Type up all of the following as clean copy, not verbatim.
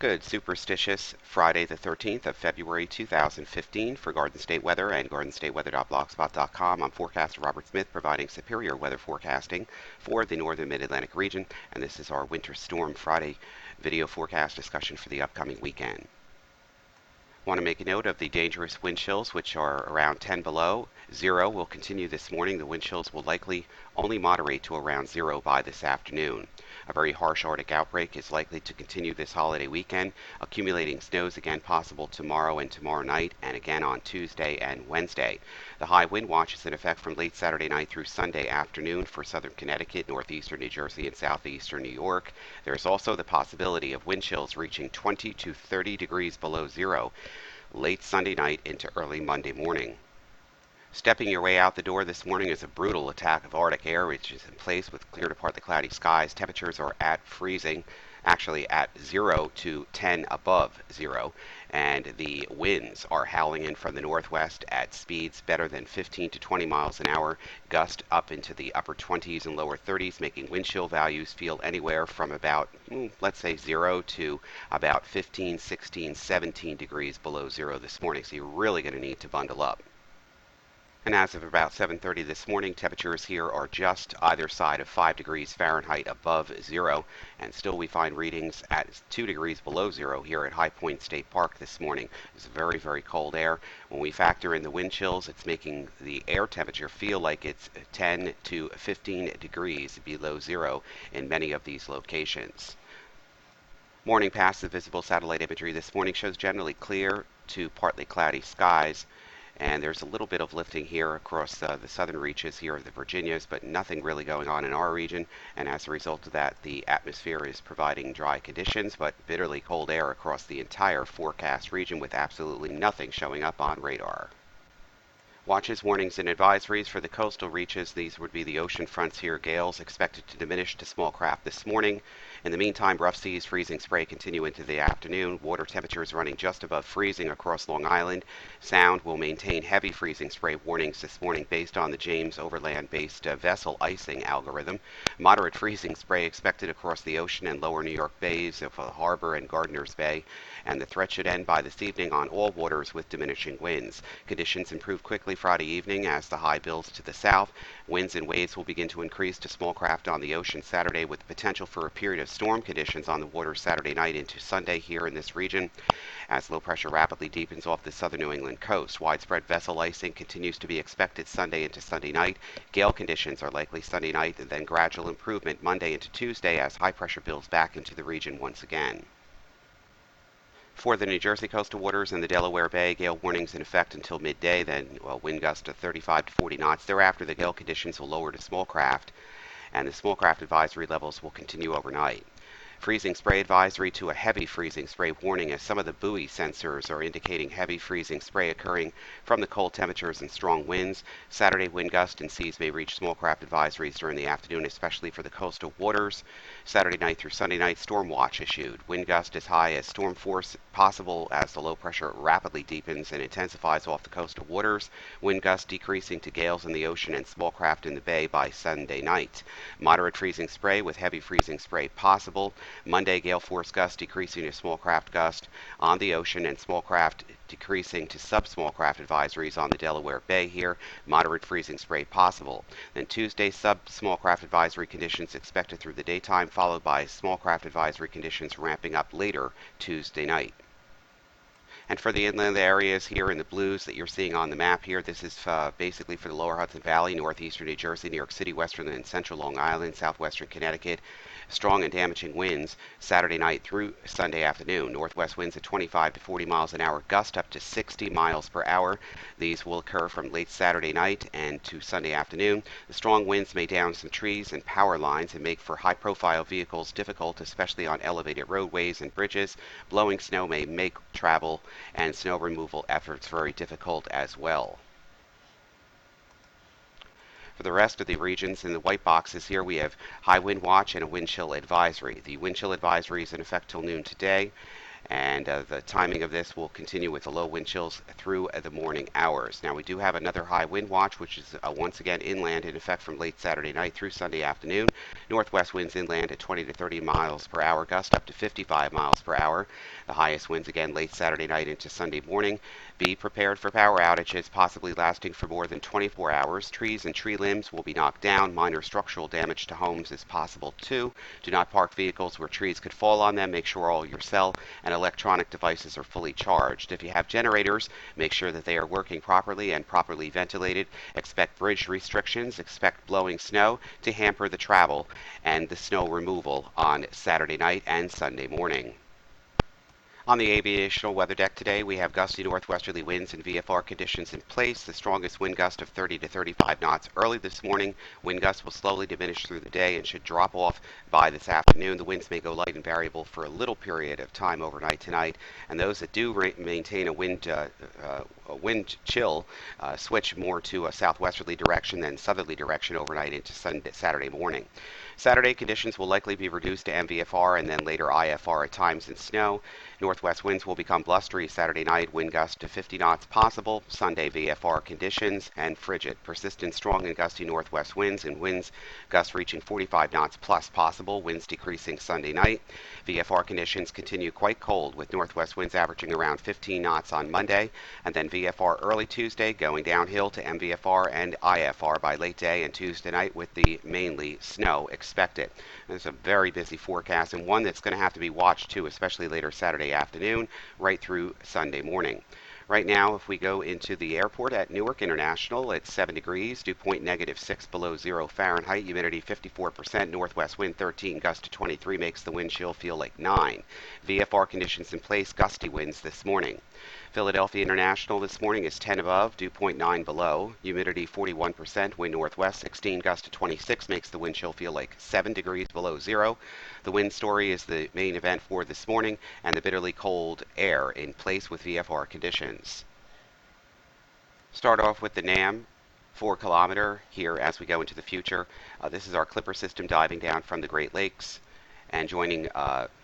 Good superstitious Friday the 13th of February 2015 for Garden State Weather and GardenStateWeather.blogspot.com. I'm forecaster Robert Smith providing superior weather forecasting for the northern mid-Atlantic region, and this is our Winter Storm Friday video forecast discussion for the upcoming weekend. Want to make a note of the dangerous wind chills, which are around 10 below zero, will continue this morning. The wind chills will likely only moderate to around zero by this afternoon. A very harsh Arctic outbreak is likely to continue this holiday weekend. Accumulating snows again possible tomorrow and tomorrow night, and again on Tuesday and Wednesday. The high wind watch is in effect from late Saturday night through Sunday afternoon for southern Connecticut, northeastern New Jersey, and southeastern New York. There is also the possibility of wind chills reaching 20 to 30 degrees below zero late Sunday night into early Monday morning. Stepping your way out the door this morning is a brutal attack of Arctic air, which is in place with clear to partly cloudy skies. Temperatures are at freezing, actually at 0 to 10 above zero, and the winds are howling in from the northwest at speeds better than 15 to 20 miles an hour, gust up into the upper 20s and lower 30s, making wind chill values feel anywhere from about, let's say 0 to about 15, 16, 17 degrees below zero this morning, so you're really going to need to bundle up. And as of about 7:30 this morning, temperatures here are just either side of 5 degrees Fahrenheit above zero, and still we find readings at 2 degrees below zero here at High Point State Park this morning. It's very, very cold air. When we factor in the wind chills, it's making the air temperature feel like it's 10 to 15 degrees below zero in many of these locations. Morning pass of visible satellite imagery this morning shows generally clear to partly cloudy skies. And there's a little bit of lifting here across the southern reaches here of the Virginias, but nothing really going on in our region. And as a result of that, the atmosphere is providing dry conditions, but bitterly cold air across the entire forecast region with absolutely nothing showing up on radar. Watches, warnings, and advisories for the coastal reaches. These would be the ocean fronts here. Gales expected to diminish to small craft this morning. In the meantime, rough seas, freezing spray continue into the afternoon. Water temperatures running just above freezing across Long Island. Sound will maintain heavy freezing spray warnings this morning based on the James Overland-based vessel icing algorithm. Moderate freezing spray expected across the ocean and lower New York bays of Harbor and Gardiner's Bay. And the threat should end by this evening on all waters with diminishing winds. Conditions improve quickly Friday evening as the high builds to the south. Winds and waves will begin to increase to small craft on the ocean Saturday, with the potential for a period of storm conditions on the water Saturday night into Sunday here in this region. As low pressure rapidly deepens off the southern New England coast, widespread vessel icing continues to be expected Sunday into Sunday night. Gale conditions are likely Sunday night, and then gradual improvement Monday into Tuesday as high pressure builds back into the region once again. For the New Jersey coastal waters and the Delaware Bay, gale warnings in effect until midday, then wind gusts of 35 to 40 knots. Thereafter, the gale conditions will lower to small craft, and the small craft advisory levels will continue overnight. Freezing spray advisory to a heavy freezing spray warning, as some of the buoy sensors are indicating heavy freezing spray occurring from the cold temperatures and strong winds. Saturday, wind gust and seas may reach small craft advisories during the afternoon, especially for the coastal waters. Saturday night through Sunday night, storm watch issued. Wind gust as high as storm force possible as the low pressure rapidly deepens and intensifies off the coastal waters. Wind gust decreasing to gales in the ocean and small craft in the bay by Sunday night. Moderate freezing spray with heavy freezing spray possible. Monday, gale force gust decreasing to small craft gust on the ocean and small craft decreasing to sub-small craft advisories on the Delaware Bay here. Moderate freezing spray possible. Then Tuesday, sub-small craft advisory conditions expected through the daytime, followed by small craft advisory conditions ramping up later Tuesday night. And for the inland areas here in the blues that you're seeing on the map here, this is basically for the lower Hudson Valley, northeastern New Jersey, New York City, western and central Long Island, southwestern Connecticut. Strong and damaging winds Saturday night through Sunday afternoon. Northwest winds at 25 to 40 miles an hour, gust up to 60 miles per hour. These will occur from late Saturday night and to Sunday afternoon. The strong winds may down some trees and power lines and make for high-profile vehicles difficult, especially on elevated roadways and bridges. Blowing snow may make travel and snow removal efforts very difficult as well. For the rest of the regions in the white boxes here, we have high wind watch and a wind chill advisory. The wind chill advisory is in effect till noon today. And the timing of this will continue with the low wind chills through the morning hours. Now, we do have another high wind watch, which is once again inland in effect from late Saturday night through Sunday afternoon. Northwest winds inland at 20 to 30 miles per hour, gust up to 55 miles per hour. The highest winds again late Saturday night into Sunday morning. Be prepared for power outages, possibly lasting for more than 24 hours. Trees and tree limbs will be knocked down. Minor structural damage to homes is possible too. Do not park vehicles where trees could fall on them. Make sure all your cell and electronic devices are fully charged. If you have generators, make sure that they are working properly and properly ventilated. Expect bridge restrictions. Expect blowing snow to hamper the travel and the snow removal on Saturday night and Sunday morning. On the aviational weather deck today, we have gusty northwesterly winds and VFR conditions in place. The strongest wind gust of 30 to 35 knots early this morning. Wind gusts will slowly diminish through the day and should drop off by this afternoon. The winds may go light and variable for a little period of time overnight tonight, and those that do maintain a wind chill switch more to a southwesterly direction than southerly direction overnight into Saturday morning. Saturday conditions will likely be reduced to MVFR and then later IFR at times in snow. Northwest winds will become blustery Saturday night, wind gusts to 50 knots possible. Sunday VFR conditions and frigid. Persistent strong and gusty northwest winds and winds gusts reaching 45 knots plus possible. Winds decreasing Sunday night. VFR conditions continue quite cold with northwest winds averaging around 15 knots on Monday, and then VFR early Tuesday going downhill to MVFR and IFR by late day and Tuesday night with the mainly snow expected. It's a very busy forecast and one that's going to have to be watched too, especially later Saturday afternoon right through Sunday morning. Right now, if we go into the airport at Newark International, it's 7 degrees, dew point -6 below 0 Fahrenheit, humidity 54%, northwest wind 13, gust to 23 makes the wind chill feel like 9. VFR conditions in place, gusty winds this morning. Philadelphia International this morning is 10 above, dew point 9 below, humidity 41%, wind northwest 16, gust to 26 makes the wind chill feel like 7 degrees below 0. The wind story is the main event for this morning, and the bitterly cold air in place with VFR conditions. Start off with the NAM 4 kilometer here as we go into the future. This is our Clipper system diving down from the Great Lakes and joining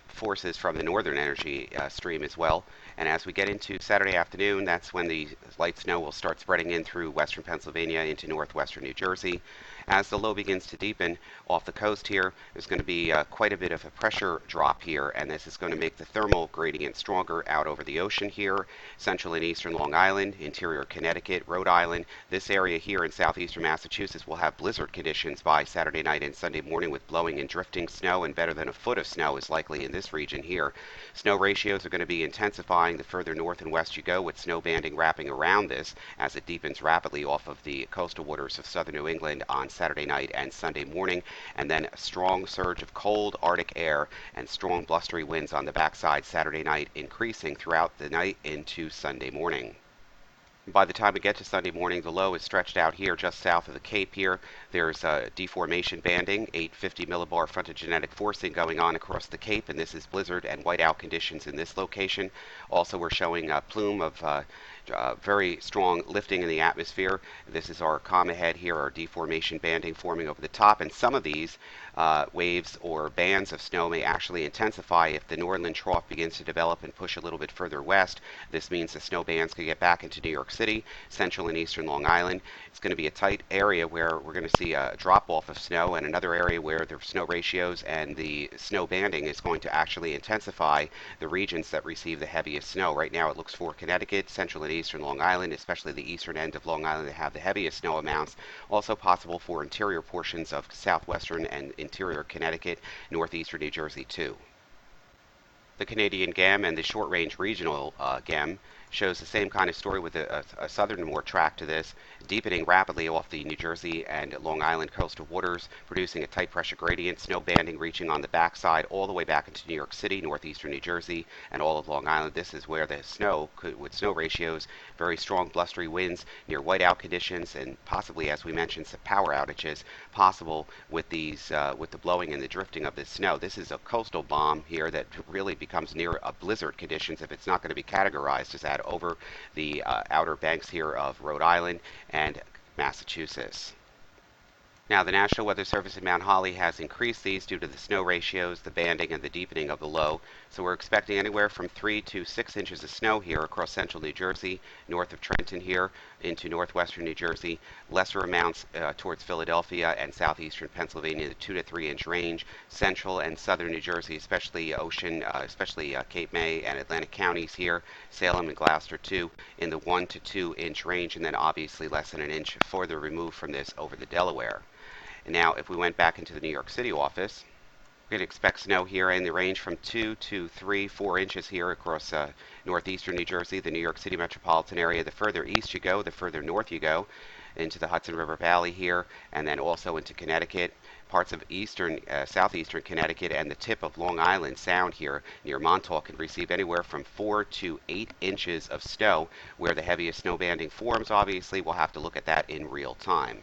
forces from the northern energy stream as well. And as we get into Saturday afternoon, that's when the light snow will start spreading in through western Pennsylvania into northwestern New Jersey. As the low begins to deepen off the coast here, there's going to be quite a bit of a pressure drop here, and this is going to make the thermal gradient stronger out over the ocean here, central and eastern Long Island, interior Connecticut, Rhode Island. This area here in southeastern Massachusetts will have blizzard conditions by Saturday night and Sunday morning with blowing and drifting snow, and better than a foot of snow is likely in this region here. Snow ratios are going to be intensifying the further north and west you go, with snow banding wrapping around this as it deepens rapidly off of the coastal waters of southern New England on Saturday night and Sunday morning, and then a strong surge of cold Arctic air and strong blustery winds on the backside Saturday night, increasing throughout the night into Sunday morning. By the time we get to Sunday morning, the low is stretched out here just south of the Cape here. There's deformation banding, 850 millibar frontogenetic forcing going on across the Cape, and this is blizzard and whiteout conditions in this location. Also, we're showing a plume of very strong lifting in the atmosphere. This is our calm ahead here, our deformation banding forming over the top, and some of these waves or bands of snow may actually intensify if the Northern Trough begins to develop and push a little bit further west. This means the snow bands could get back into New York City, central and eastern Long Island. It's going to be a tight area where we're going to see a drop off of snow, and another area where the snow ratios and the snow banding is going to actually intensify the regions that receive the heaviest snow. Right now it looks for Connecticut, central and eastern Long Island, especially the eastern end of Long Island that have the heaviest snow amounts. Also possible for interior portions of southwestern and interior Connecticut, northeastern New Jersey too. The Canadian GEM and the short-range regional GEM shows the same kind of story with a southernmore track to this, deepening rapidly off the New Jersey and Long Island coastal waters, producing a tight pressure gradient, snow banding reaching on the backside all the way back into New York City, northeastern New Jersey, and all of Long Island. This is where the snow could, with snow ratios, very strong blustery winds, near whiteout conditions, and possibly, as we mentioned, some power outages possible with these, with the blowing and the drifting of this snow. This is a coastal bomb here that really becomes near a blizzard conditions if it's not going to be categorized as that over the outer banks here of Rhode Island and Massachusetts. Now, the National Weather Service in Mount Holly has increased these due to the snow ratios, the banding, and the deepening of the low So we're expecting anywhere from 3 to 6 inches of snow here across central New Jersey, north of Trenton here into northwestern New Jersey. Lesser amounts towards Philadelphia and southeastern Pennsylvania, the 2 to 3 inch range. Central and southern New Jersey, especially Cape May and Atlantic counties here, Salem and Gloucester too, in the 1 to 2 inch range, and then obviously less than an inch further removed from this over the Delaware. And now, if we went back into the New York City office, we can expect snow here in the range from 2 to 3, 4 inches here across northeastern New Jersey, the New York City metropolitan area. The further east you go, the further north you go, into the Hudson River Valley here, and then also into Connecticut, parts of southeastern Connecticut, and the tip of Long Island Sound here near Montauk can receive anywhere from 4 to 8 inches of snow. Where the heaviest snow banding forms, obviously, we'll have to look at that in real time.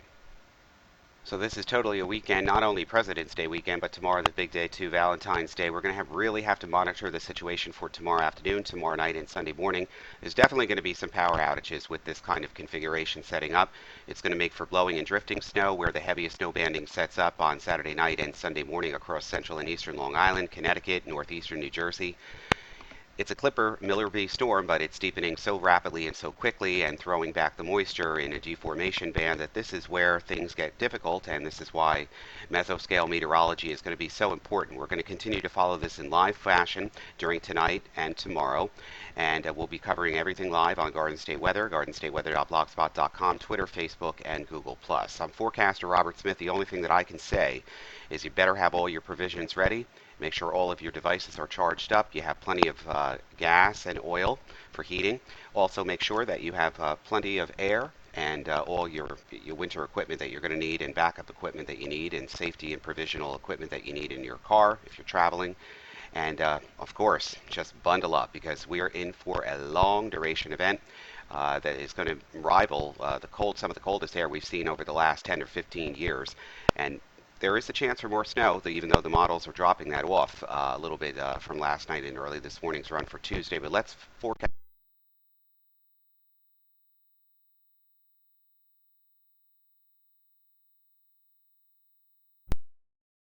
So this is totally a weekend, not only President's Day weekend, but tomorrow the big day too, Valentine's Day. We're going to really have to monitor the situation for tomorrow afternoon, tomorrow night, and Sunday morning. There's definitely going to be some power outages with this kind of configuration setting up. It's going to make for blowing and drifting snow, where the heaviest snow banding sets up on Saturday night and Sunday morning across central and eastern Long Island, Connecticut, northeastern New Jersey. It's a Clipper Miller B storm, but it's deepening so rapidly and so quickly and throwing back the moisture in a deformation band that this is where things get difficult, and this is why mesoscale meteorology is going to be so important. We're going to continue to follow this in live fashion during tonight and tomorrow, and we'll be covering everything live on Garden State Weather, gardenstateweather.blogspot.com, Twitter, Facebook, and Google+. I'm forecaster Robert Smith. The only thing that I can say is you better have all your provisions ready. Make sure all of your devices are charged up. You have plenty of gas and oil for heating. Also, make sure that you have plenty of air and all your winter equipment that you're going to need, and backup equipment that you need, and safety and provisional equipment that you need in your car if you're traveling. And of course, just bundle up, because we are in for a long duration event that is going to rival some of the coldest air we've seen over the last 10 or 15 years. And there is a chance for more snow, even though the models are dropping that off a little bit from last night and early this morning's run for Tuesday. But let's forecast